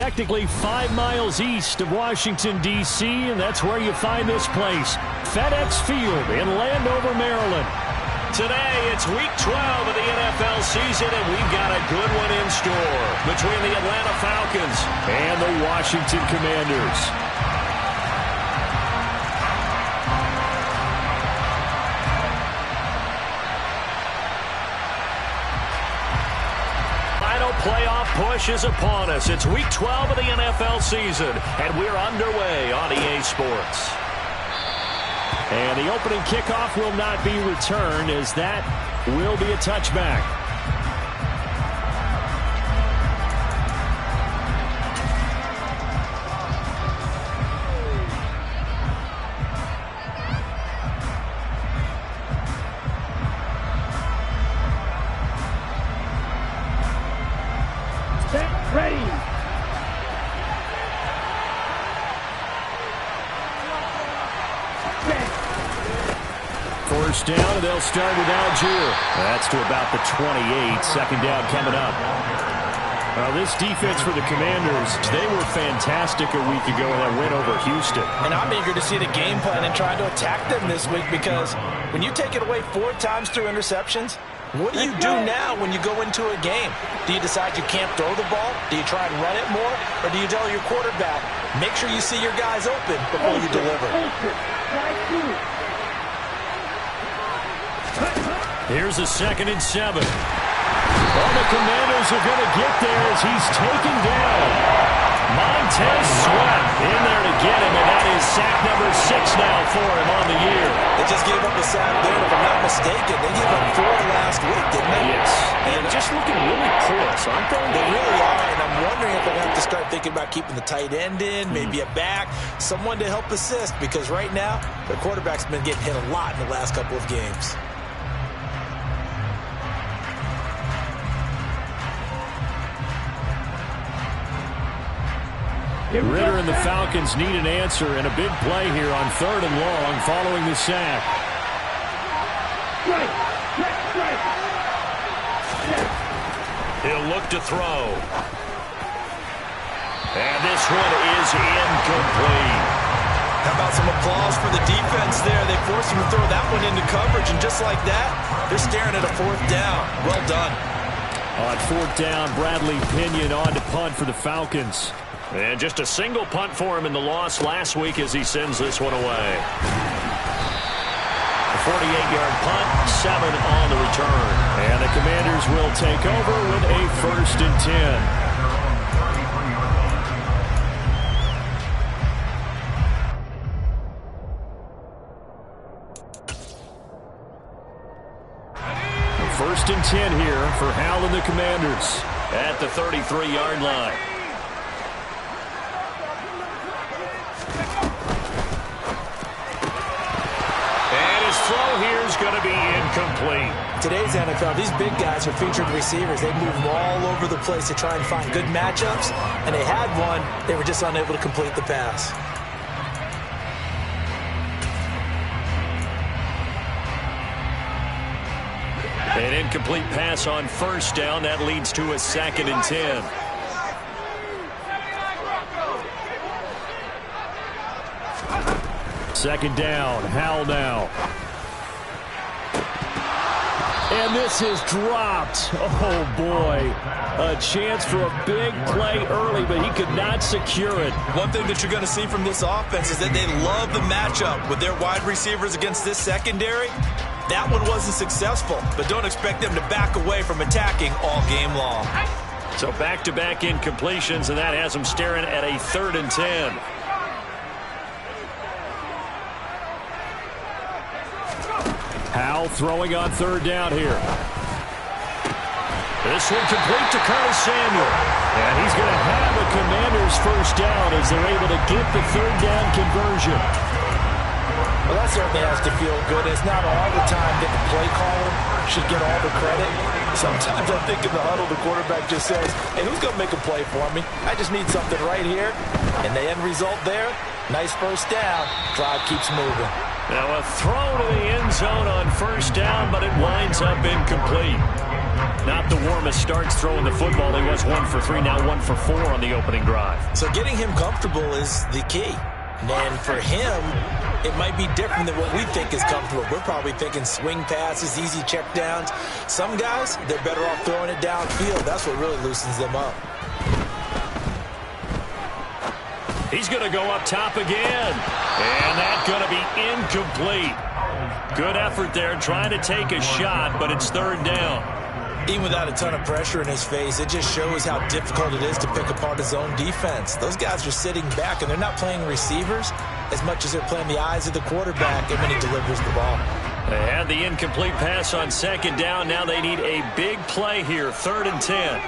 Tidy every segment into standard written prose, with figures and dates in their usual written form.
Technically 5 miles east of Washington, D.C., and that's where you find this place, FedEx Field in Landover, Maryland. Today, it's Week 12 of the NFL season, and we've got a good one in store between the Atlanta Falcons and the Washington Commanders. Playoff push is upon us. It's Week 12 of the NFL season, and we're underway on EA Sports. And the opening kickoff will not be returned, as that will be a touchback. Ready. First down, and they'll start with Algier. That's to about the 28. Second down coming up. Well, this defense for the Commanders, they were fantastic a week ago in that win over Houston. And I'm eager to see the game plan and try to attack them this week, because when you take it away 4 times through interceptions, what do you do now when you go into a game? Do you decide you can't throw the ball? Do you try and run it more? Or do you tell your quarterback, make sure you see your guys open before you deliver? Here's a 2nd and 7. Well, the Commanders are going to get there as he's taken down. Montez Sweat in there to get him, and that is sack number 6 now for him on the year. They just gave up a sack there, if I'm not mistaken. They gave up 4 last week, didn't they? Yes. And just looking really porous, aren't they? They really are, and I'm wondering if they're going to have to start thinking about keeping the tight end in, maybe a back, someone to help assist, because right now, their quarterback's been getting hit a lot in the last couple of games. Ritter and the Falcons need an answer, and a big play here on 3rd and long following the sack. He'll look to throw. And this one is incomplete. How about some applause for the defense there? They forced him to throw that one into coverage, and just like that, they're staring at a 4th down. Well done. On 4th down, Bradley Pinion on to punt for the Falcons. And just a single punt for him in the loss last week as he sends this one away. A 48-yard punt, 7 on the return. And the Commanders will take over with a 1st and 10. First and 10 here for Hal and the Commanders at the 33-yard line. And his throw here is going to be incomplete. Today's NFL, these big guys are featured receivers. They move all over the place to try and find good matchups, and they had one. They were just unable to complete the pass. An incomplete pass on 1st down. That leads to a 2nd and 10. Second down, Hal now. And this is dropped. Oh, boy. A chance for a big play early, but he could not secure it. One thing that you're going to see from this offense is that they love the matchup with their wide receivers against this secondary. That one wasn't successful, but don't expect them to back away from attacking all game long. So back-to-back incompletions, and that has them staring at a 3rd and 10. Hal throwing on 3rd down here. This one complete to Curtis Samuel. And he's going to have a Commanders 1st down as they're able to get the 3rd down conversion. Well, that certainly has to feel good. It's not all the time that the play caller should get all the credit. Sometimes I think in the huddle, the quarterback just says, hey, who's going to make a play for me? I just need something right here. And the end result there, nice 1st down. Drive keeps moving. Now a throw to the end zone on 1st down, but it winds up incomplete. Not the warmest starts throwing the football. He was 1 for 3, now 1 for 4 on the opening drive. So getting him comfortable is the key. And for him, it might be different than what we think is comfortable. We're probably thinking swing passes, easy checkdowns. Some guys, they're better off throwing it downfield. That's what really loosens them up. He's going to go up top again. And that's going to be incomplete. Good effort there trying to take a shot, but it's third down. Even without a ton of pressure in his face, it just shows how difficult it is to pick apart his own defense. Those guys are sitting back, and they're not playing receivers as much as they're playing the eyes of the quarterback and when he delivers the ball. They had the incomplete pass on second down. Now they need a big play here, 3rd and 10.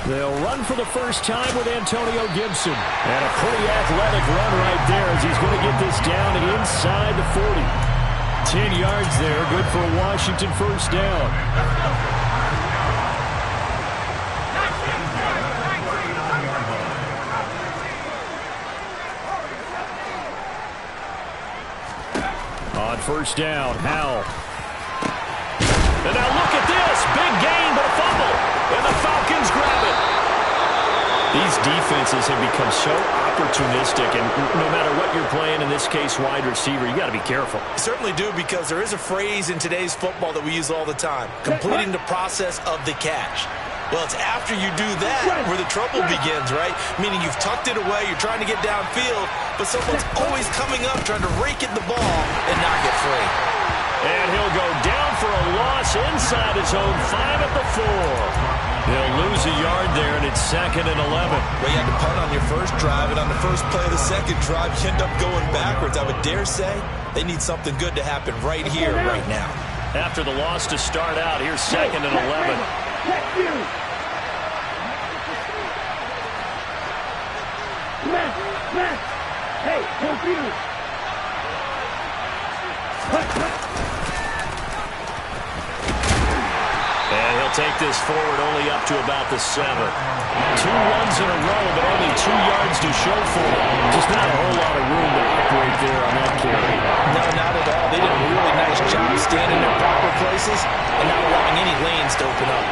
They'll run for the first time with Antonio Gibson. And a pretty athletic run right there as he's going to get this down inside the 40. 10 yards there, good for a Washington first down. On first down, Howell. And now look at this, big gain, but a fumble. And the Falcons grab it. These defenses have become so opportunistic, and no matter what you're playing, in this case wide receiver, you got to be careful. You certainly do, because there is a phrase in today's football that we use all the time, completing the process of the catch. Well, it's after you do that where the trouble begins, right? Meaning you've tucked it away, you're trying to get downfield, but someone's always coming up trying to rake at the ball and not get free. And he'll go down for a loss inside his own 5 at the 4. They'll lose a yard there, and it's 2nd and 11. Well, you had to punt on your first drive, and on the first play of the second drive, you end up going backwards. I would dare say they need something good to happen right here, right now. After the loss to start out, here's 2nd and 11. Hey, confused. And he'll take this forward only up to about the 7. 2 runs in a row, but only 2 yards to show for it. Just not a whole lot of room to operate there on that carry. No, not at all. They did a really nice job standing in proper places and not allowing any lanes to open up.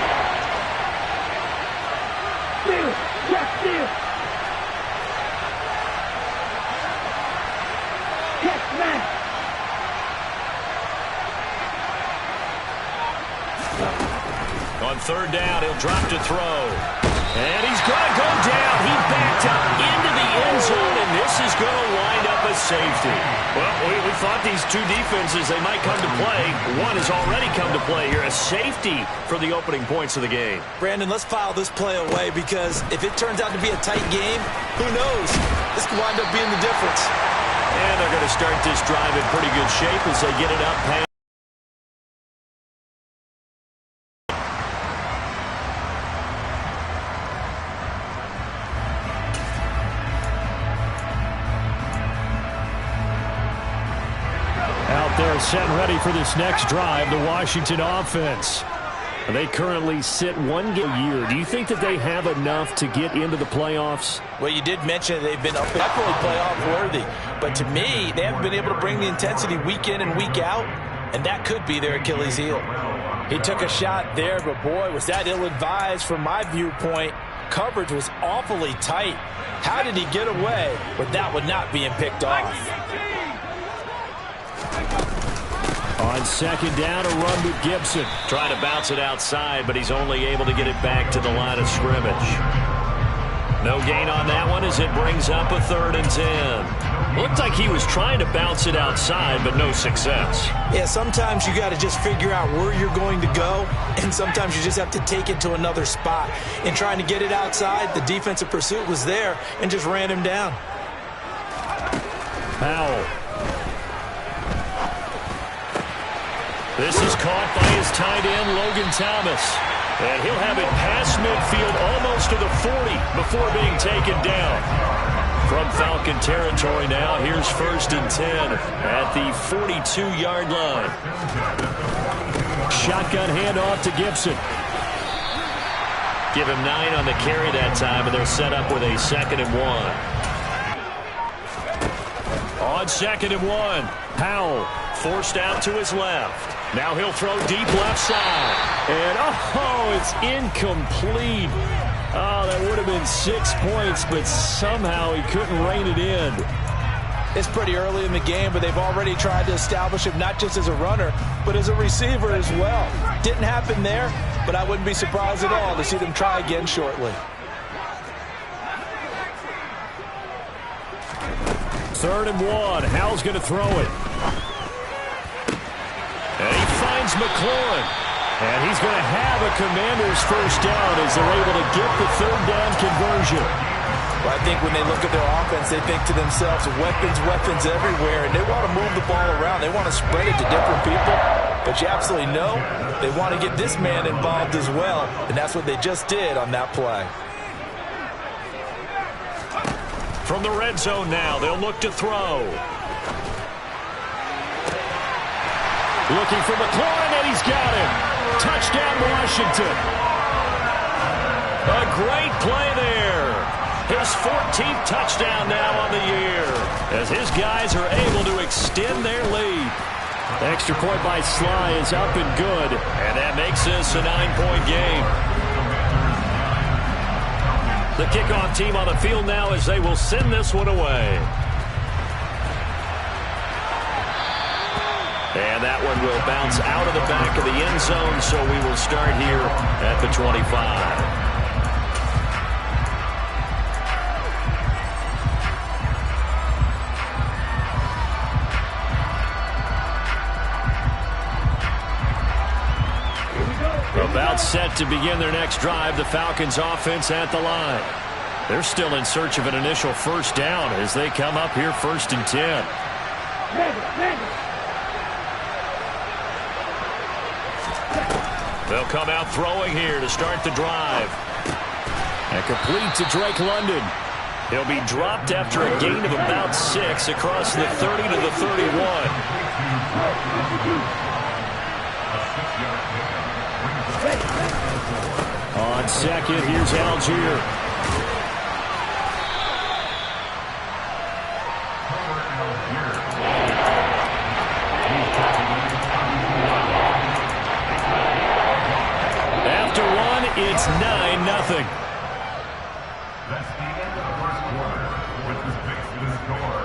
On third down, he'll drop to throw. And he's going to go down. He backed up into the end zone, and this is going to wind up a safety. Well, we thought these two defenses, they might come to play. One has already come to play here. A safety for the opening points of the game. Brandon, let's file this play away, because if it turns out to be a tight game, who knows? This could wind up being the difference. And they're going to start this drive in pretty good shape as they get it up past. They're set and ready for this next drive, the Washington offense. They currently sit 1 game a year. Do you think that they have enough to get into the playoffs? Well, you did mention they've been definitely playoff worthy. But to me, they haven't been able to bring the intensity week in and week out, and that could be their Achilles heel. He took a shot there, but boy, was that ill-advised from my viewpoint. Coverage was awfully tight. How did he get away with that one not being picked off? On second down, a run with Gibson. Trying to bounce it outside, but he's only able to get it back to the line of scrimmage. No gain on that one as it brings up a 3rd and 10. Looked like he was trying to bounce it outside, but no success. Yeah, sometimes you got to just figure out where you're going to go, and sometimes you just have to take it to another spot. In trying to get it outside, the defensive pursuit was there and just ran him down. Powell. This is caught by his tight end, Logan Thomas. And he'll have it past midfield almost to the 40 before being taken down. From Falcon territory now, here's 1st and 10 at the 42-yard line. Shotgun handoff to Gibson. Give him 9 on the carry that time, and they're set up with a 2nd and 1. On 2nd and 1, Powell forced out to his left. Now he'll throw deep left side. And, oh, it's incomplete. Oh, that would have been 6 points, but somehow he couldn't rein it in. It's pretty early in the game, but they've already tried to establish him not just as a runner, but as a receiver as well. Didn't happen there, but I wouldn't be surprised at all to see them try again shortly. 3rd and 1. Howell's going to throw it. And he finds McLaurin. And he's going to have a Commanders first down as they're able to get the 3rd down conversion. Well, I think when they look at their offense, they think to themselves, weapons, weapons everywhere, and they want to move the ball around. They want to spread it to different people. But you absolutely know they want to get this man involved as well, and that's what they just did on that play. From the red zone now, they'll look to throw. Looking for McLaurin, and he's got him. Touchdown, Washington. A great play there. His 14th touchdown now on the year, as his guys are able to extend their lead. The extra point by Sly is up and good, and that makes this a 9-point game. The kickoff team on the field now as they will send this one away. And that one will bounce out of the back of the end zone, so we will start here at the 25. About set to begin their next drive, the Falcons offense at the line. They're still in search of an initial first down as they come up here 1st and 10. They'll come out throwing here to start the drive. And complete to Drake London. He'll be dropped after a gain of about 6 across the 30 to the 31. On second, here's Algier. After one, it's 9-0. That's the end of the first quarter, with the score